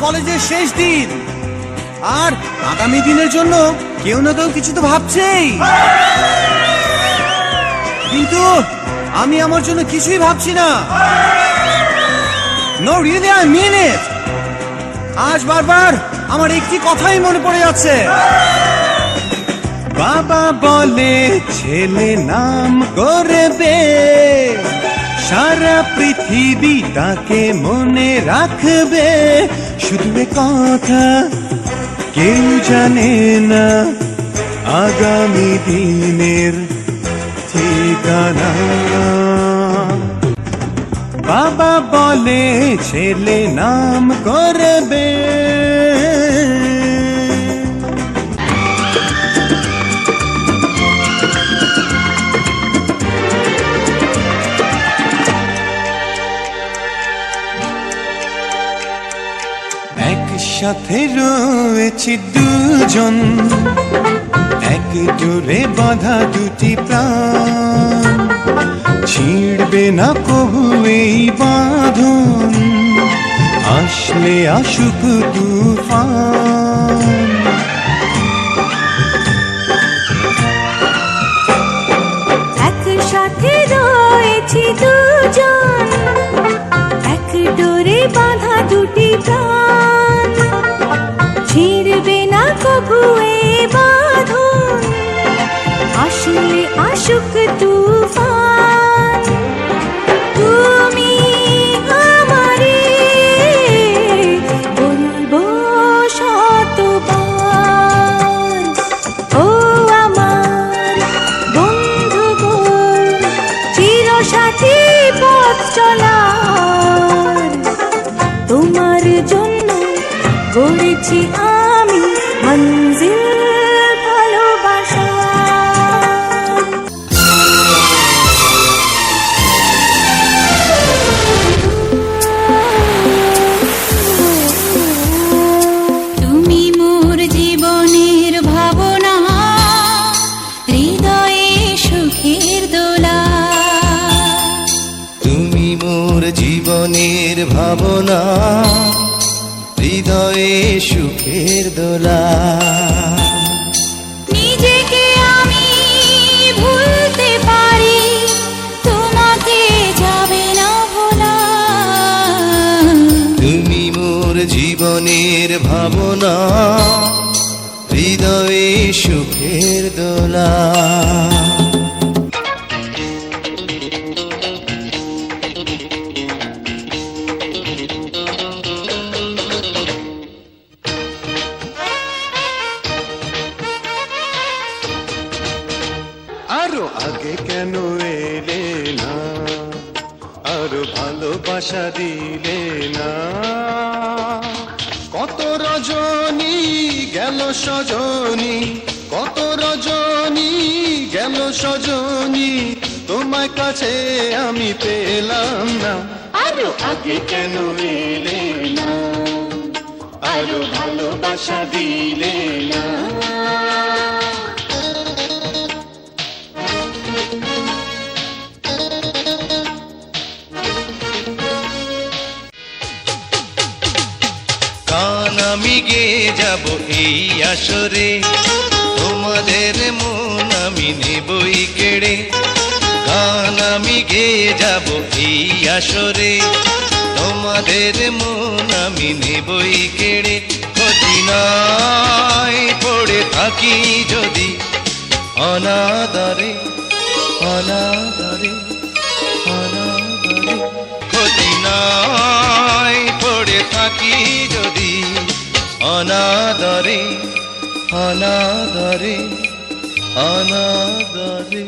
কলেজের শেষ দিন, আর আগামী দিনের জন্য কেউ না কেউ কিছু তো ভাবছেই, কিন্তু আমি আমার জন্য কিছুই ভাবছি না। নো রিয়েলি, আই মিন ইট। আজ বারবার আমার একটি কথাই মনে পড়ে যাচ্ছে। বাবা বলে ছেলে নাম করবে, সারা পৃথিবী তাকে মনে রাখবে। শুধু কথা কেউ জানে না আগামী দিনের ঠিকানা। বাবা বলে ছেলে নাম করবে। একসাথে রয়েছি দুজন, এক জোরে বাঁধা দুটি প্রাণ। ছিড়বে না কবু এই বাঁধন, আসলে আসুক তুফান। একসাথে রয়েছি দুজন, এক ডোরে বাঁধা দুটি প্রাণ। ছিড়বে না কবু এই বাঁধন, আসলে আসুক তুফান। তুমি আমারে বলবো শতবার, ও আমার বন্ধু গো, চিরসাথী পথ চলার। তোমার জন্য গড়েছি আমি মঞ্জিল ভালোবাসা। তুমি মোর জীবনের ভাবনা, হৃদয়ে সুখের দোলা। তুমি মোর জীবনের ভাবনা, হৃদয়ে সুখের দোলা। নিজেকে আমি ভুলতে পারি, তোমাকে যাবে না ভোলা। তুমি মোর জীবনের ভাবনা, হৃদয়ে সুখের দোলা। আরো আগে কেন এলে না, আরো ভালোবাসা দিলে না। কত রজনী গেল সজনী, কত রজনী গেল সজনী, তোমার কাছে আমি পেলাম না। আরো আগে কেন এলে না, আরো ভালোবাসা দিলে না। গান আমি গেয়ে যাব এই আসরে, তোমাদের মন আমি নেবই কেড়ে। গান আমি গেয়ে যাব এই আসরে, তোমাদের মন আমি নেবই কেড়ে। কদিনায় পড়ে থাকি যদি অনাদরে, অনাদরে, অনাদরে। কদিনায় পড়ে থাকি যদি অনাদরে, অনাদরে, অনাদরে।